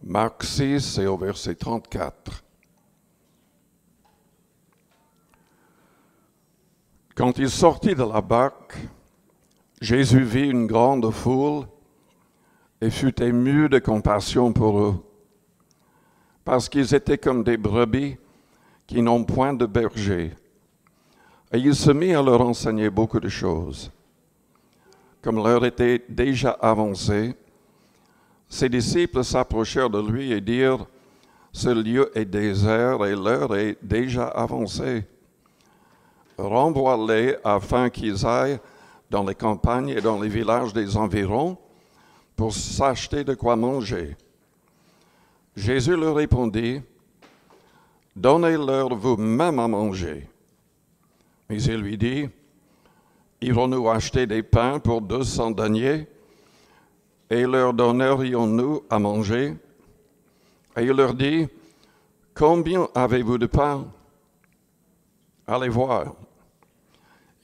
Marc 6 et au verset 34. Quand il sortit de la barque, Jésus vit une grande foule et fut ému de compassion pour eux, parce qu'ils étaient comme des brebis qui n'ont point de berger. Et il se mit à leur enseigner beaucoup de choses. Comme l'heure était déjà avancée, ses disciples s'approchèrent de lui et dirent, « Ce lieu est désert et l'heure est déjà avancée. Renvoie-les afin qu'ils aillent dans les campagnes et dans les villages des environs pour s'acheter de quoi manger. » Jésus leur répondit, « Donnez-leur vous-même à manger. » Mais il lui dit, « Irons-nous acheter des pains pour 200 deniers et leur donnerions-nous à manger? » Et il leur dit, « Combien avez-vous de pain? Allez voir. »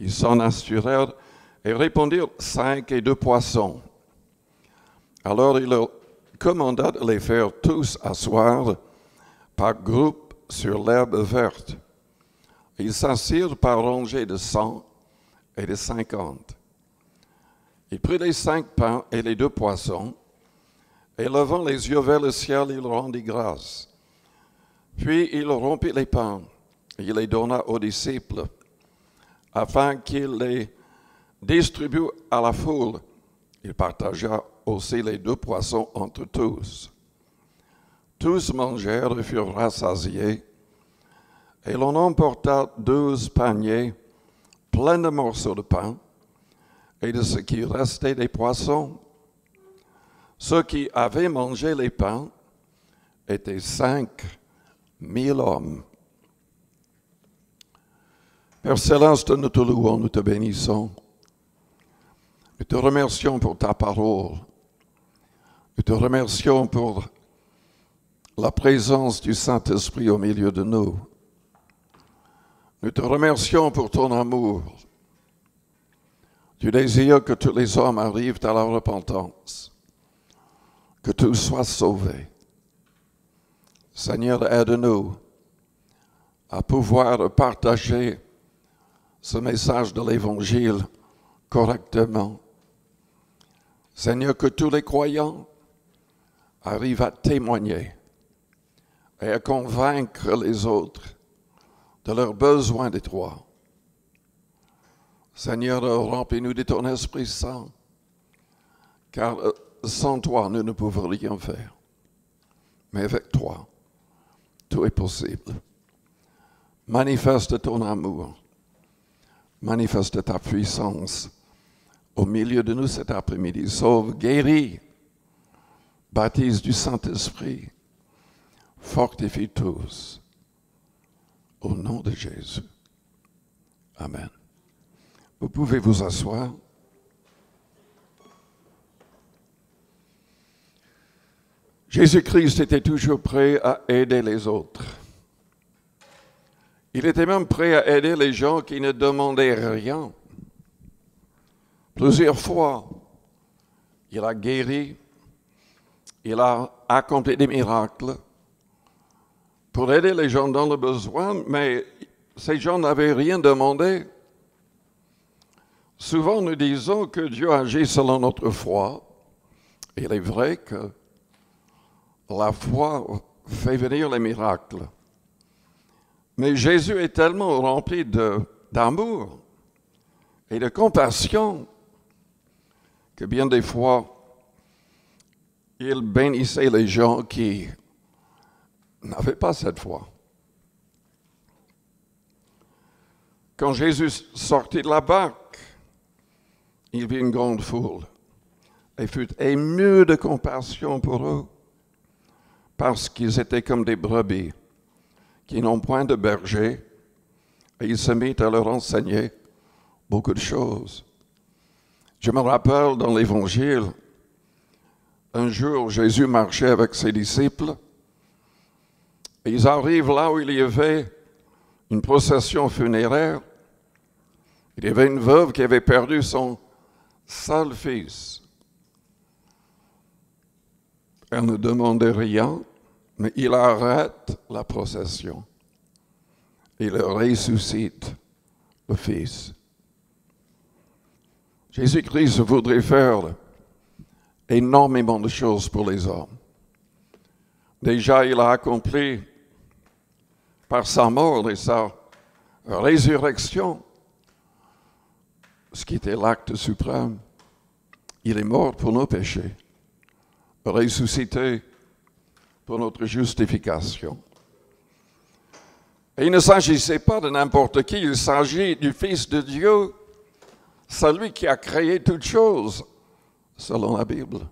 Ils s'en assurèrent et répondirent, « 5 et 2 poissons. » Alors il leur commanda de les faire tous asseoir par groupe sur l'herbe verte. Ils s'assirent par rangées de 100 et de 50. Il prit les 5 pains et les 2 poissons, et levant les yeux vers le ciel, il rendit grâce. Puis il rompit les pains, et il les donna aux disciples, afin qu'ils les distribuent à la foule. Il partagea aussi les 2 poissons entre tous. Tous mangèrent et furent rassasiés, et l'on emporta 12 paniers pleins de morceaux de pain, et de ce qui restait des poissons. Ceux qui avaient mangé les pains étaient 5 000 hommes. Père Céleste, nous te louons, nous te bénissons. Nous te remercions pour ta parole. Nous te remercions pour la présence du Saint-Esprit au milieu de nous. Nous te remercions pour ton amour. Tu désires que tous les hommes arrivent à la repentance, que tous soient sauvés. Seigneur, aide-nous à pouvoir partager ce message de l'Évangile correctement. Seigneur, que tous les croyants arrivent à témoigner et à convaincre les autres de leurs besoins de toi. Seigneur, remplis-nous de ton Esprit Saint, car sans toi, nous ne pouvons rien faire. Mais avec toi, tout est possible. Manifeste ton amour, manifeste ta puissance au milieu de nous cet après-midi. Sauve, guéris, baptise du Saint-Esprit, fortifie tous. Au nom de Jésus. Amen. Vous pouvez vous asseoir. Jésus-Christ était toujours prêt à aider les autres. Il était même prêt à aider les gens qui ne demandaient rien. Plusieurs fois, il a guéri, il a accompli des miracles pour aider les gens dans le besoin, mais ces gens n'avaient rien demandé. Souvent, nous disons que Dieu agit selon notre foi. Il est vrai que la foi fait venir les miracles. Mais Jésus est tellement rempli d'amour et de compassion que bien des fois, il bénissait les gens qui n'avaient pas cette foi. Quand Jésus sortit de la barque, il vit une grande foule et fut ému de compassion pour eux parce qu'ils étaient comme des brebis qui n'ont point de berger, et il se mit à leur enseigner beaucoup de choses. Je me rappelle dans l'Évangile, un jour Jésus marchait avec ses disciples et ils arrivent là où il y avait une procession funéraire. Il y avait une veuve qui avait perdu son seul fils. Elle ne demande rien, mais il arrête la procession. Il ressuscite le Fils. Jésus-Christ voudrait faire énormément de choses pour les hommes. Déjà, il a accompli par sa mort et sa résurrection ce qui était l'acte suprême. Il est mort pour nos péchés, ressuscité pour notre justification. Et il ne s'agissait pas de n'importe qui, il s'agit du Fils de Dieu, celui qui a créé toutes choses, selon la Bible.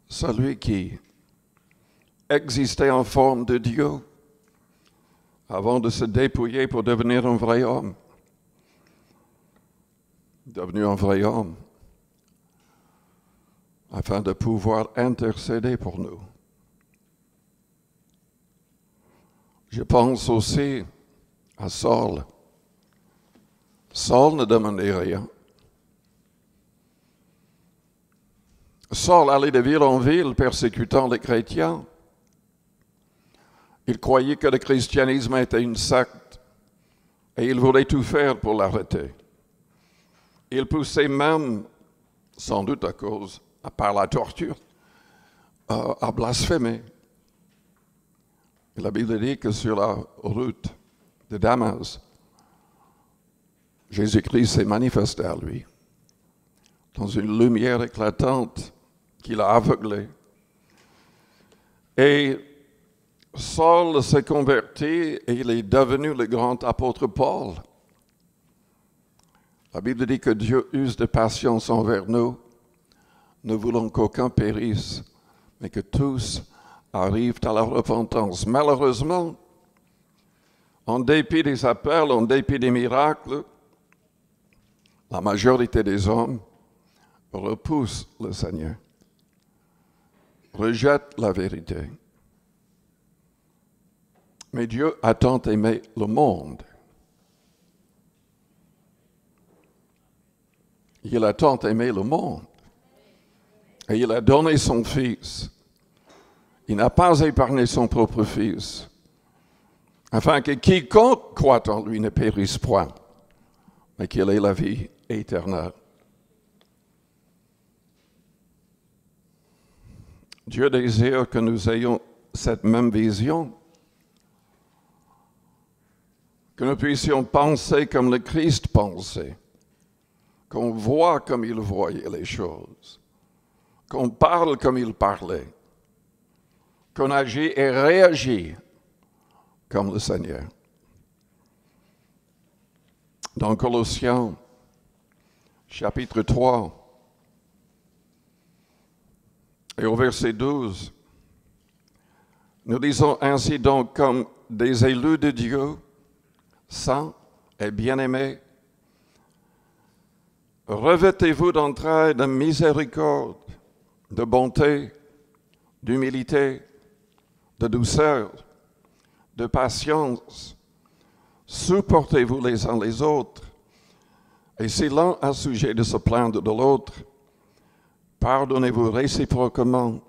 Celui qui existait en forme de Dieu avant de se dépouiller pour devenir un vrai homme. Devenu un vrai homme, afin de pouvoir intercéder pour nous. Je pense aussi à Saul. Saul ne demandait rien. Saul allait de ville en ville persécutant les chrétiens. Il croyait que le christianisme était une secte et il voulait tout faire pour l'arrêter. Il poussait même, sans doute à cause, par la torture, à blasphémer. Et la Bible dit que sur la route de Damas, Jésus-Christ s'est manifesté à lui dans une lumière éclatante qui l'a aveuglé. Et Saul s'est converti et il est devenu le grand apôtre Paul. La Bible dit que Dieu use de patience envers nous. Nous voulons qu'aucun périsse, mais que tous arrivent à la repentance. Malheureusement, en dépit des appels, en dépit des miracles, la majorité des hommes repoussent le Seigneur, rejettent la vérité. Mais Dieu a tant aimé le monde. Il a tant aimé le monde. Et il a donné son Fils. Il n'a pas épargné son propre Fils, afin que quiconque croit en lui ne périsse point, mais qu'il ait la vie éternelle. Dieu désire que nous ayons cette même vision, que nous puissions penser comme le Christ pensait, qu'on voit comme il voyait les choses, qu'on parle comme il parlait, qu'on agit et réagit comme le Seigneur. Dans Colossiens, chapitre 3, et au verset 12, nous disons ainsi donc comme des élus de Dieu, saints et bien-aimés, revêtez-vous d'entraide, de miséricorde, de bonté, d'humilité, de douceur, de patience. Supportez-vous les uns les autres. Et si l'un a sujet de se plaindre de l'autre, pardonnez-vous réciproquement.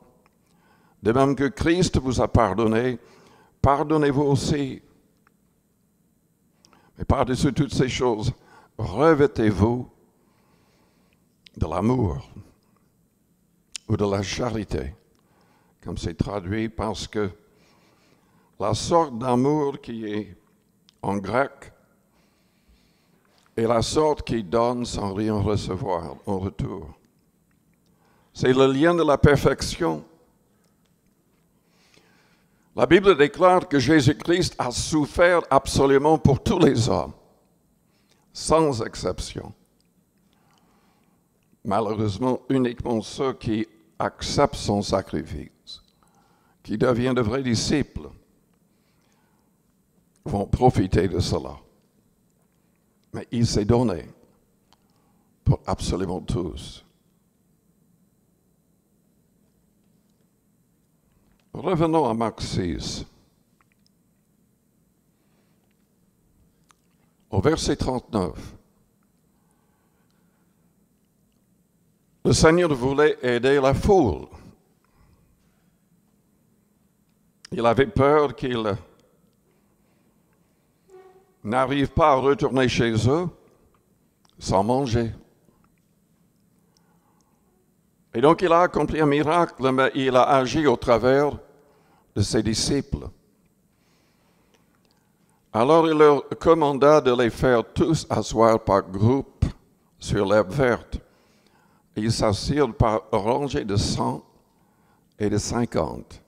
De même que Christ vous a pardonné, pardonnez-vous aussi. Mais par-dessus toutes ces choses, revêtez-vous de l'amour ou de la charité, comme c'est traduit, parce que la sorte d'amour qui est en grec est la sorte qui donne sans rien recevoir en retour. C'est le lien de la perfection. La Bible déclare que Jésus-Christ a souffert absolument pour tous les hommes, sans exception. Malheureusement, uniquement ceux qui acceptent son sacrifice, qui deviennent de vrais disciples, vont profiter de cela. Mais il s'est donné pour absolument tous. Revenons à Marc 6. Au verset 39. Le Seigneur voulait aider la foule. Il avait peur qu'ils n'arrivent pas à retourner chez eux sans manger. Et donc il a accompli un miracle, mais il a agi au travers de ses disciples. Alors il leur commanda de les faire tous asseoir par groupe sur l'herbe verte. Et ils s'assirent par rangées de 100 et de 50.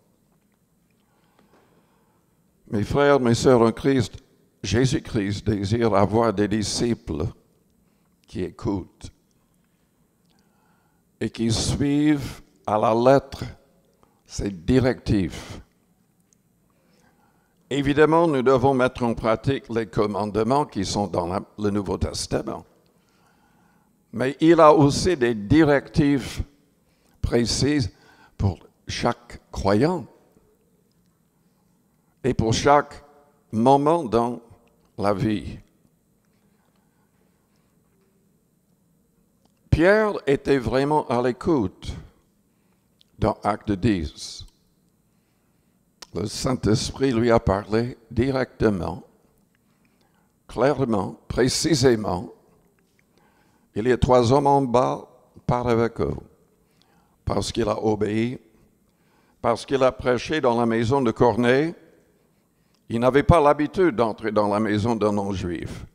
Mes frères, mes sœurs en Christ, Jésus-Christ désire avoir des disciples qui écoutent et qui suivent à la lettre ses directives. Évidemment, nous devons mettre en pratique les commandements qui sont dans le Nouveau Testament. Mais il a aussi des directives précises pour chaque croyant et pour chaque moment dans la vie. Pierre était vraiment à l'écoute dans Acte 10. Le Saint-Esprit lui a parlé directement, clairement, précisément. Il y a 3 hommes en bas, part avec eux, parce qu'il a obéi, parce qu'il a prêché dans la maison de Corneille. Il n'avait pas l'habitude d'entrer dans la maison d'un non-juif.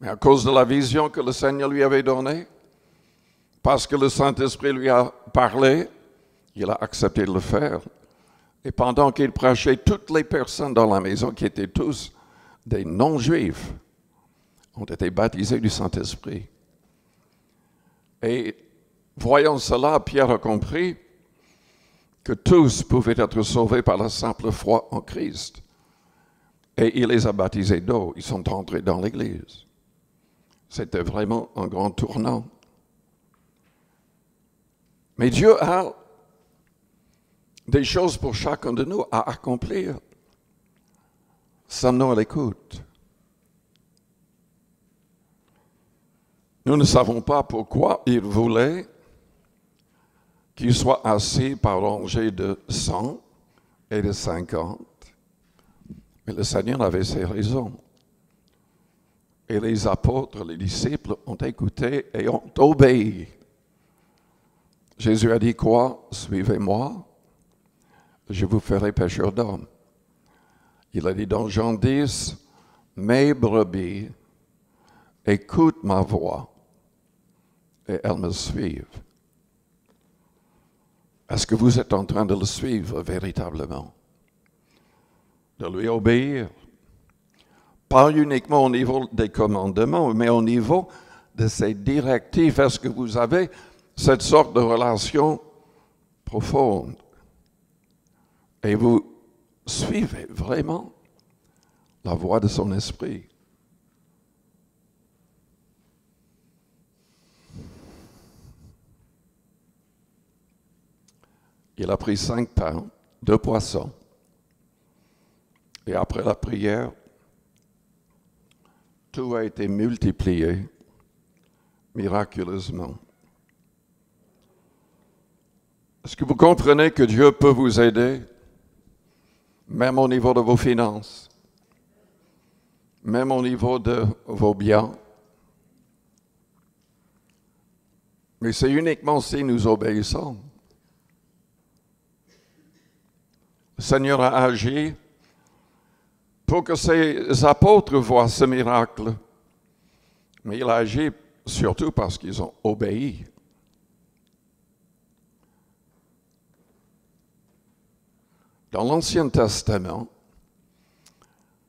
Mais à cause de la vision que le Seigneur lui avait donnée, parce que le Saint-Esprit lui a parlé, il a accepté de le faire. Et pendant qu'il prêchait, toutes les personnes dans la maison, qui étaient tous des non-juifs, ont été baptisés du Saint-Esprit. Et voyant cela, Pierre a compris que tous pouvaient être sauvés par la simple foi en Christ. Et il les a baptisés d'eau. Ils sont entrés dans l'Église. C'était vraiment un grand tournant. Mais Dieu a des choses pour chacun de nous à accomplir. Sommes-nous à l'écoute? Nous ne savons pas pourquoi il voulait qu'il soit assis par rangées de 100 et de 50. Mais le Seigneur avait ses raisons. Et les apôtres, les disciples ont écouté et ont obéi. Jésus a dit quoi? Suivez-moi, je vous ferai pécheurs d'hommes. Il a dit dans Jean 10, mes brebis écoutent ma voix et elles me suivent. Est-ce que vous êtes en train de le suivre véritablement? De lui obéir? Pas uniquement au niveau des commandements, mais au niveau de ses directives. Est-ce que vous avez cette sorte de relation profonde? Et vous suivez vraiment la voix de son esprit? Il a pris 5 pains, 2 poissons. Et après la prière, tout a été multiplié miraculeusement. Est-ce que vous comprenez que Dieu peut vous aider, même au niveau de vos finances, même au niveau de vos biens? Mais c'est uniquement si nous obéissons. Le Seigneur a agi pour que ses apôtres voient ce miracle. Mais il a agi surtout parce qu'ils ont obéi. Dans l'Ancien Testament,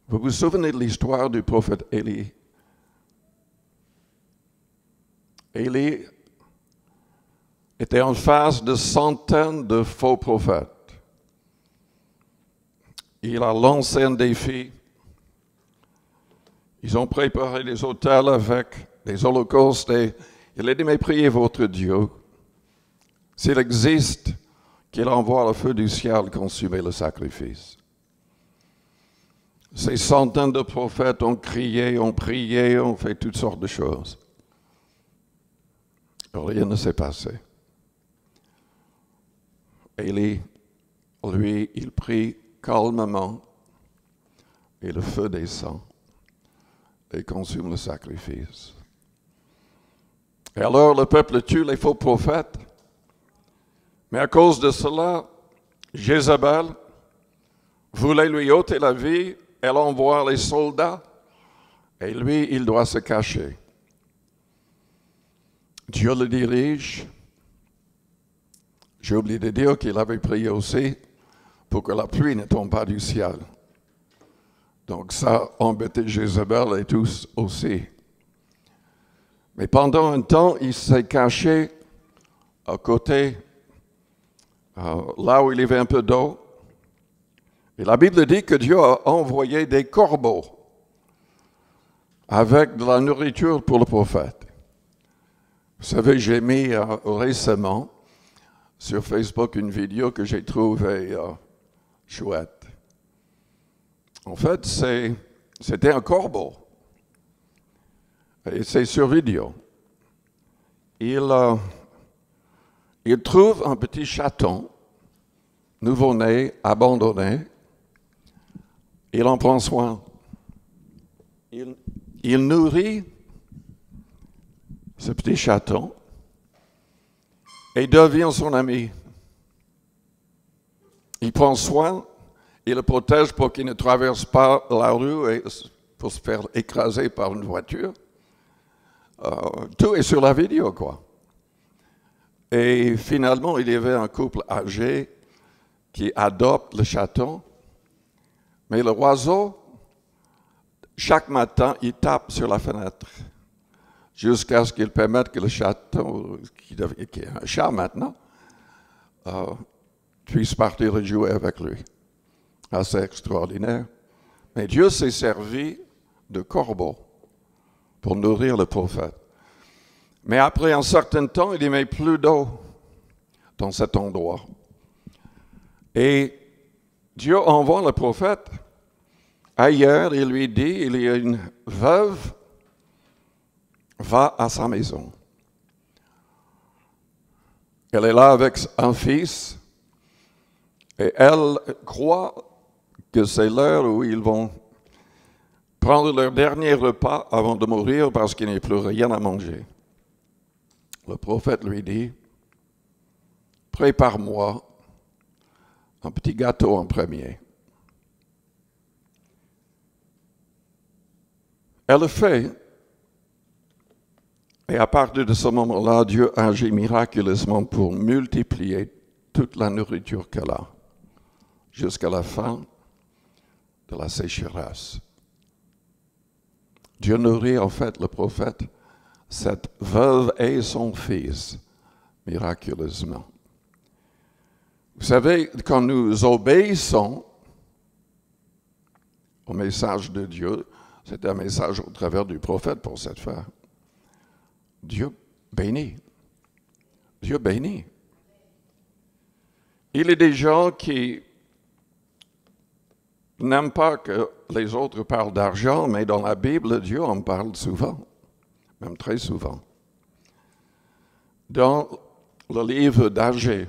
vous vous souvenez de l'histoire du prophète Élie? Élie était en face de centaines de faux prophètes. Il a lancé un défi. Ils ont préparé des autels avec des holocaustes et il a dit, mais priez votre Dieu. S'il existe, qu'il envoie le feu du ciel consumer le sacrifice. Ces centaines de prophètes ont crié, ont prié, ont fait toutes sortes de choses. Rien ne s'est passé. Élie Lui, il prie calmement et le feu descend et consume le sacrifice. Et alors le peuple tue les faux prophètes. Mais à cause de cela, Jézabel voulait lui ôter la vie. Elle envoie les soldats et lui, il doit se cacher. Dieu le dirige. J'ai oublié de dire qu'il avait prié aussi pour que la pluie ne tombe pas du ciel. Donc ça embêtait Jézabel et tous aussi. Mais pendant un temps, il s'est caché à côté, là où il y avait un peu d'eau. Et la Bible dit que Dieu a envoyé des corbeaux avec de la nourriture pour le prophète. Vous savez, j'ai mis récemment sur Facebook une vidéo que j'ai trouvée chouette. En fait, c'était un corbeau. Et c'est sur vidéo. Il trouve un petit chaton, nouveau-né, abandonné. Il en prend soin. Il nourrit ce petit chaton et devient son ami. Il prend soin, il le protège pour qu'il ne traverse pas la rue et pour se faire écraser par une voiture. Tout est sur la vidéo, quoi. Et finalement, il y avait un couple âgé qui adopte le chaton, mais le oiseau, chaque matin, il tape sur la fenêtre jusqu'à ce qu'il permette que le chaton, qui est un chat maintenant, puisse partir et jouer avec lui. Assez extraordinaire. Mais Dieu s'est servi de corbeaux pour nourrir le prophète. Mais après un certain temps, il n'y met plus d'eau dans cet endroit. Et Dieu envoie le prophète ailleurs, il lui dit, il y a une veuve, va à sa maison. Elle est là avec un fils et elle croit que c'est l'heure où ils vont prendre leur dernier repas avant de mourir parce qu'il n'y a plus rien à manger. Le prophète lui dit, prépare-moi un petit gâteau en premier. Elle le fait. Et à partir de ce moment-là, Dieu agit miraculeusement pour multiplier toute la nourriture qu'elle a, jusqu'à la fin de la sécheresse. Dieu nourrit en fait le prophète, cette veuve et son fils, miraculeusement. Vous savez, quand nous obéissons au message de Dieu, c'est un message au travers du prophète pour cette femme. Dieu bénit. Dieu bénit. Il y a des gens qui n'aiment pas que les autres parlent d'argent, mais dans la Bible, Dieu en parle souvent, même très souvent. Dans le livre d'Agé,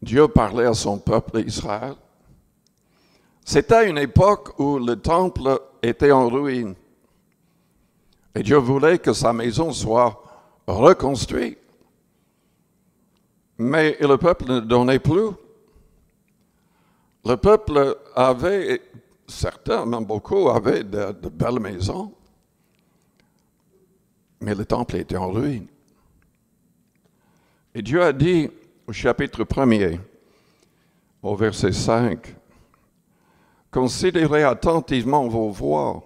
Dieu parlait à son peuple Israël. C'était une époque où le temple était en ruine. Et Dieu voulait que sa maison soit reconstruite. Mais le peuple ne donnait plus. Le peuple avait, certains, même beaucoup, avaient de belles maisons. Mais le temple était en ruine. Et Dieu a dit au chapitre 1er, au verset 5, « Considérez attentivement vos voies.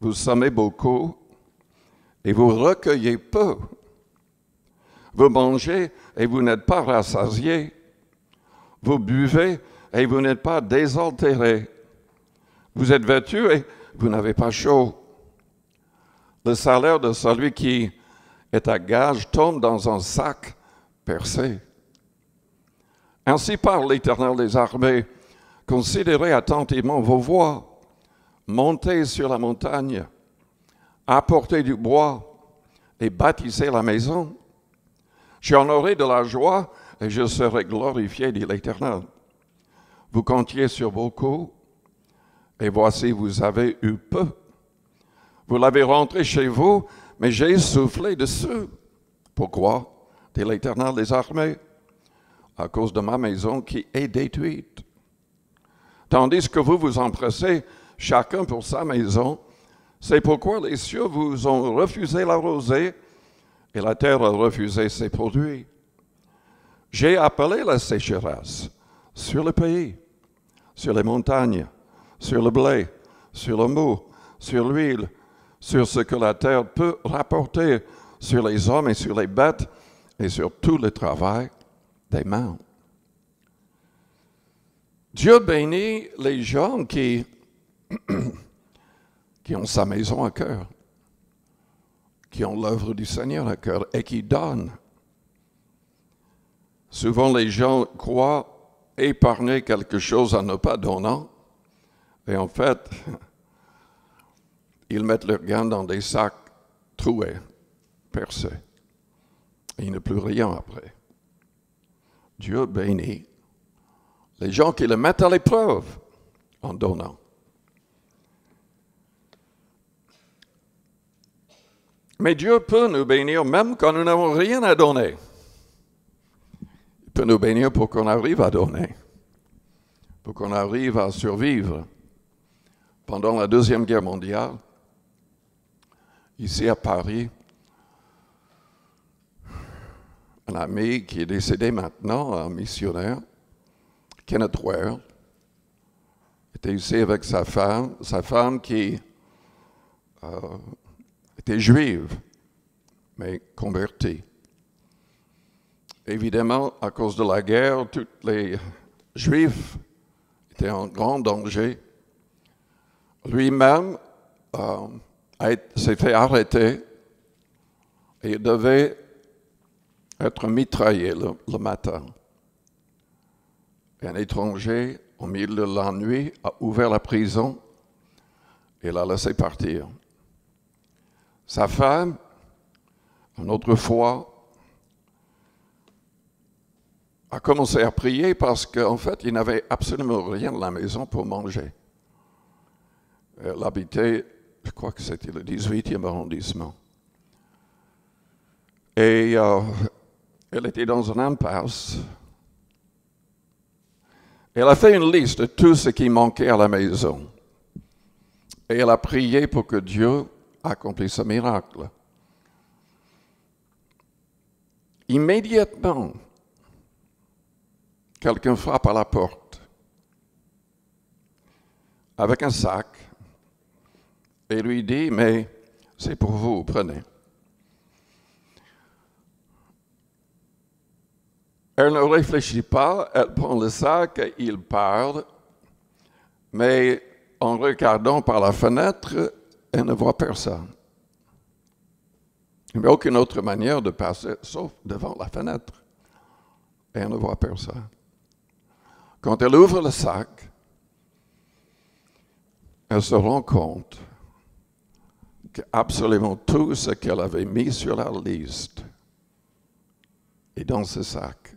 Vous semez beaucoup et vous recueillez peu. Vous mangez et vous n'êtes pas rassasiés. Vous buvez et vous n'êtes pas désaltérés. Vous êtes vêtus et vous n'avez pas chaud. Le salaire de celui qui est à gage tombe dans un sac percé. Ainsi parle l'Éternel des armées. Considérez attentivement vos voies. Montez sur la montagne, apportez du bois et bâtissez la maison. J'en aurai de la joie et je serai glorifié, dit l'Éternel. Vous comptiez sur beaucoup, et voici, vous avez eu peu. Vous l'avez rentré chez vous, mais j'ai soufflé dessus. Pourquoi? Dit l'Éternel des armées. À cause de ma maison qui est détruite. Tandis que vous vous empressez, chacun pour sa maison, c'est pourquoi les cieux vous ont refusé la rosée et la terre a refusé ses produits. J'ai appelé la sécheresse sur le pays, sur les montagnes, sur le blé, sur le mou, sur l'huile, sur ce que la terre peut rapporter, sur les hommes et sur les bêtes et sur tout le travail des mains. Dieu bénit les gens qui ont sa maison à cœur, qui ont l'œuvre du Seigneur à cœur et qui donnent. Souvent, les gens croient épargner quelque chose en ne pas donnant, et en fait, ils mettent leurs gains dans des sacs troués, percés. Et il n'y a plus rien après. Dieu bénit les gens qui le mettent à l'épreuve en donnant. Mais Dieu peut nous bénir même quand nous n'avons rien à donner. Il peut nous bénir pour qu'on arrive à donner, pour qu'on arrive à survivre. Pendant la Deuxième Guerre mondiale, ici à Paris, un ami qui est décédé maintenant, un missionnaire, Kenneth Ware, était ici avec sa femme qui était juive, mais convertie. Évidemment, à cause de la guerre, tous les Juifs étaient en grand danger. Lui-même s'est fait arrêter et il devait être mitraillé le matin. Et un étranger, au milieu de la nuit, a ouvert la prison et l'a laissé partir. Sa femme, une autre fois, a commencé à prier parce qu'en fait, il n'avait absolument rien à la maison pour manger. Elle habitait, je crois que c'était le 18e arrondissement. Et elle était dans une impasse. Elle a fait une liste de tout ce qui manquait à la maison. Et elle a prié pour que Dieu accomplisse ce miracle. Immédiatement, quelqu'un frappe à la porte avec un sac et lui dit, mais c'est pour vous, prenez. Elle ne réfléchit pas, elle prend le sac, il part, mais en regardant par la fenêtre, elle ne voit personne. Il n'y a aucune autre manière de passer, sauf devant la fenêtre. Et elle ne voit personne. Quand elle ouvre le sac, elle se rend compte qu'absolument tout ce qu'elle avait mis sur la liste est dans ce sac.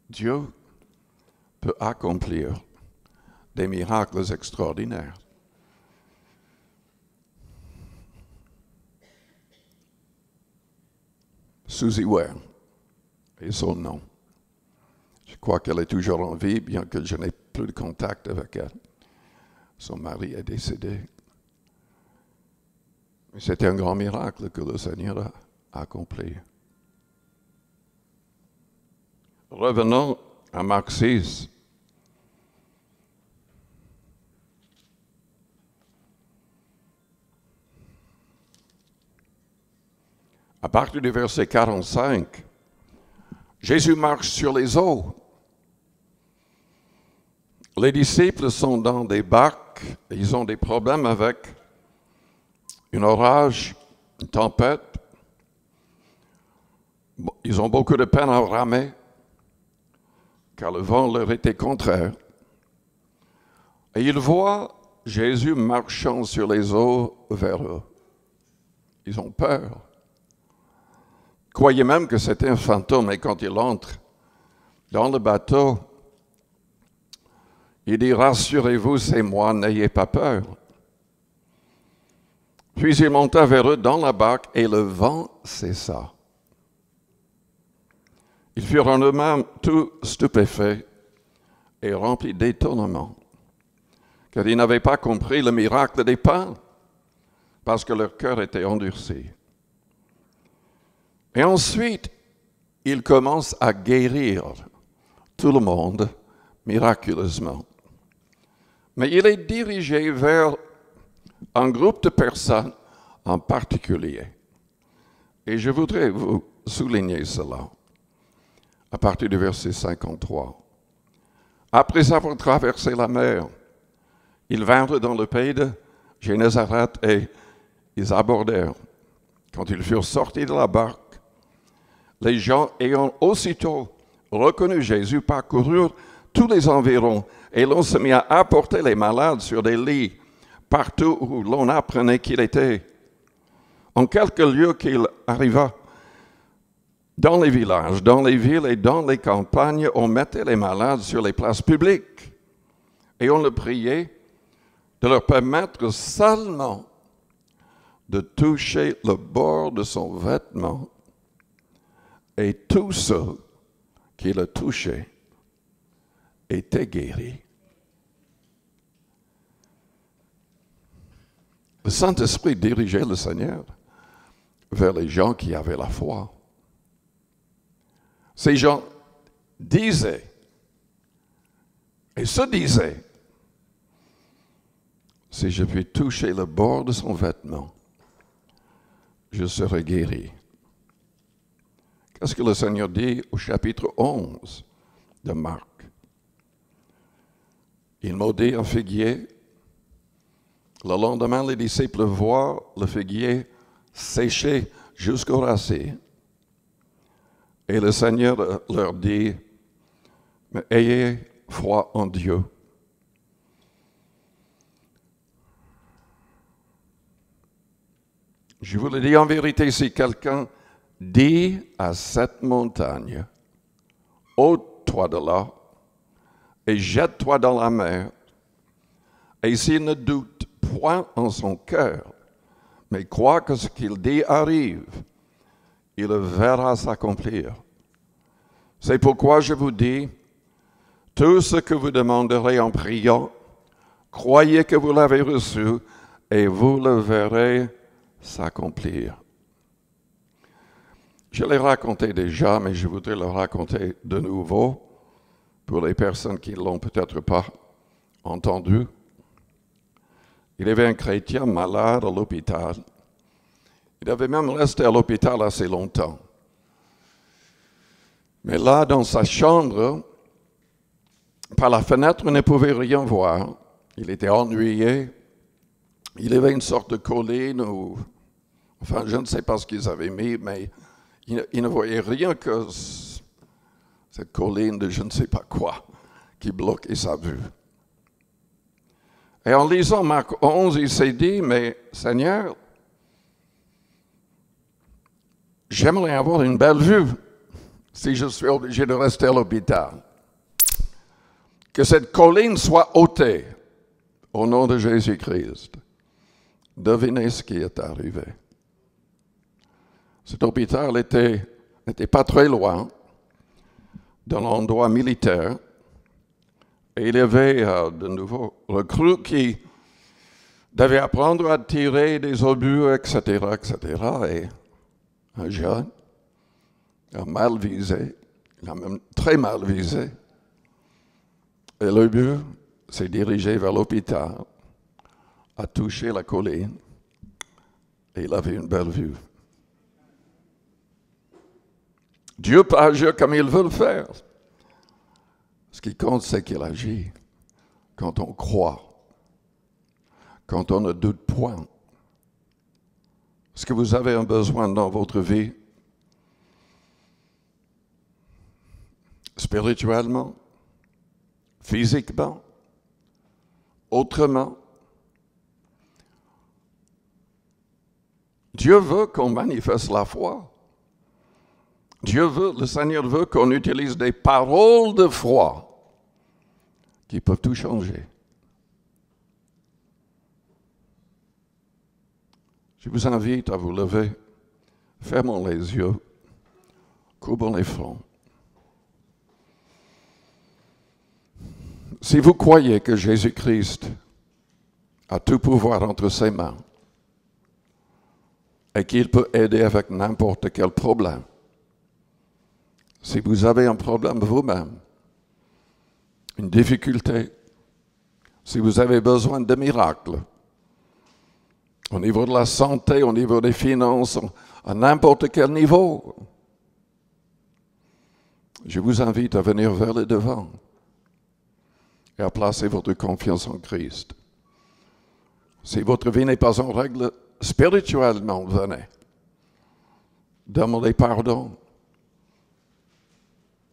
Dieu peut accomplir des miracles extraordinaires. Susie Ware est son nom. Je crois qu'elle est toujours en vie, bien que je n'ai plus de contact avec elle. Son mari est décédé. Mais c'était un grand miracle que le Seigneur a accompli. Revenons à Marc 6. À partir du verset 45, Jésus marche sur les eaux. Les disciples sont dans des barques, et ils ont des problèmes avec un orage, une tempête. Ils ont beaucoup de peine à ramer, car le vent leur était contraire. Et ils voient Jésus marchant sur les eaux vers eux. Ils ont peur. croyait même que c'était un fantôme. Et quand il entre dans le bateau, il dit, rassurez-vous, c'est moi, n'ayez pas peur. Puis il monta vers eux dans la barque et le vent cessa. Ils furent en eux-mêmes tout stupéfaits et remplis d'étonnement, car ils n'avaient pas compris le miracle des pains, parce que leur cœur était endurci. Et ensuite, il commence à guérir tout le monde miraculeusement. Mais il est dirigé vers un groupe de personnes en particulier. Et je voudrais vous souligner cela à partir du verset 53. Après avoir traversé la mer, ils vinrent dans le pays de Génézareth et ils abordèrent. Quand ils furent sortis de la barque, les gens ayant aussitôt reconnu Jésus parcoururent tous les environs et l'on se mit à apporter les malades sur des lits partout où l'on apprenait qu'il était. En quelques lieux qu'il arriva, dans les villages, dans les villes et dans les campagnes, on mettait les malades sur les places publiques et on le priait de leur permettre seulement de toucher le bord de son vêtement. Et tous ceux qui le touchaient étaient guéris. Le Saint-Esprit dirigeait le Seigneur vers les gens qui avaient la foi. Ces gens disaient et se disaient, si je puis toucher le bord de son vêtement, je serai guéri. Qu'est-ce que le Seigneur dit au chapitre 11 de Marc? Il maudit un figuier. Le lendemain, les disciples voient le figuier séché jusqu'aux racines. Et le Seigneur leur dit, mais ayez foi en Dieu. Je vous le dis en vérité, si quelqu'un dit à cette montagne, ôte-toi de là et jette-toi dans la mer, et s'il ne doute point en son cœur, mais croit que ce qu'il dit arrive, il le verra s'accomplir. C'est pourquoi je vous dis, tout ce que vous demanderez en priant, croyez que vous l'avez reçu et vous le verrez s'accomplir. Je l'ai raconté déjà, mais je voudrais le raconter de nouveau pour les personnes qui ne l'ont peut-être pas entendu. Il y avait un chrétien malade à l'hôpital. Il avait même resté à l'hôpital assez longtemps. Mais là, dans sa chambre, par la fenêtre, on ne pouvait rien voir. Il était ennuyé. Il avait une sorte de colline ou... Enfin, je ne sais pas ce qu'ils avaient mis, mais il ne voyait rien que cette colline de je ne sais pas quoi qui bloquait sa vue. Et en lisant Marc 11, il s'est dit, mais Seigneur, j'aimerais avoir une belle vue si je suis obligé de rester à l'hôpital. Que cette colline soit ôtée au nom de Jésus-Christ. Devinez ce qui est arrivé. Cet hôpital n'était pas très loin d'un endroit militaire. Et il y avait de nouveaux recrues qui devaient apprendre à tirer des obus, etc., etc. Et un jeune a mal visé, il a même très mal visé. Et l'obus s'est dirigé vers l'hôpital, a touché la colline, et il avait une belle vue. Dieu peut agir comme il veut le faire. Ce qui compte, c'est qu'il agit quand on croit, quand on ne doute point. Est-ce que vous avez un besoin dans votre vie? Spirituellement, physiquement, autrement. Dieu veut qu'on manifeste la foi. Le Seigneur veut qu'on utilise des paroles de foi qui peuvent tout changer. Je vous invite à vous lever, fermons les yeux, couvrons les fronts. Si vous croyez que Jésus-Christ a tout pouvoir entre ses mains et qu'il peut aider avec n'importe quel problème, si vous avez un problème vous-même, une difficulté, si vous avez besoin de miracles, au niveau de la santé, au niveau des finances, à n'importe quel niveau, je vous invite à venir vers le devant et à placer votre confiance en Christ. Si votre vie n'est pas en règle spirituellement, venez. Demandez pardon.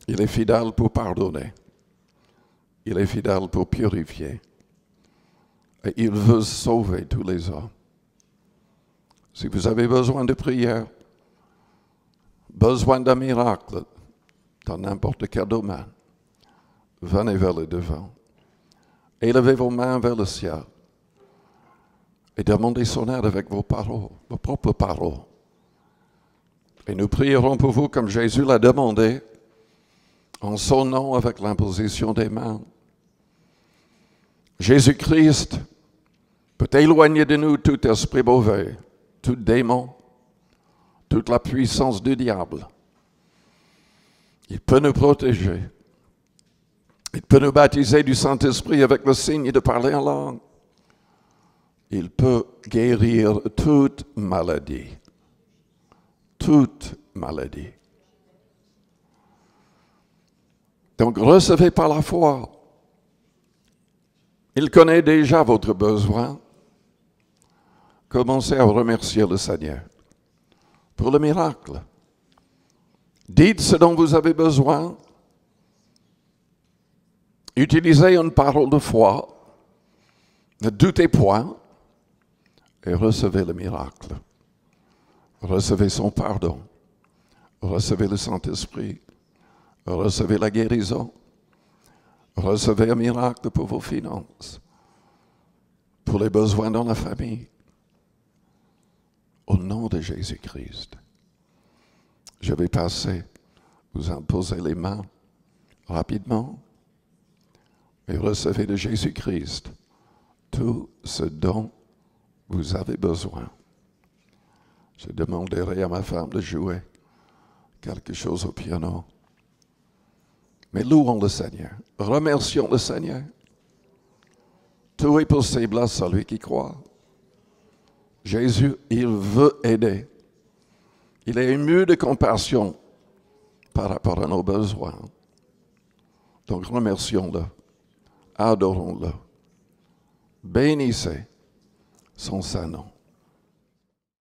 Il est fidèle pour pardonner. Il est fidèle pour purifier. Et il veut sauver tous les hommes. Si vous avez besoin de prière, besoin d'un miracle dans n'importe quel domaine, venez vers le devant. Élevez vos mains vers le ciel et demandez son aide avec vos paroles, vos propres paroles. Et nous prierons pour vous comme Jésus l'a demandé, en son nom avec l'imposition des mains. Jésus-Christ peut éloigner de nous tout esprit mauvais, tout démon, toute la puissance du diable. Il peut nous protéger. Il peut nous baptiser du Saint-Esprit avec le signe de parler en langue. Il peut guérir toute maladie. Toute maladie. Donc recevez par la foi. Il connaît déjà votre besoin. Commencez à remercier le Seigneur pour le miracle. Dites ce dont vous avez besoin. Utilisez une parole de foi. Ne doutez point et recevez le miracle. Recevez son pardon. Recevez le Saint-Esprit. Recevez la guérison. Recevez un miracle pour vos finances. Pour les besoins dans la famille. Au nom de Jésus-Christ. Je vais passer, vous imposer les mains rapidement et recevez de Jésus-Christ tout ce dont vous avez besoin. Je demanderai à ma femme de jouer quelque chose au piano. Mais louons le Seigneur, remercions le Seigneur. Tout est possible à celui qui croit. Jésus, il veut aider. Il est ému de compassion par rapport à nos besoins. Donc remercions-le, adorons-le, bénissez son saint nom.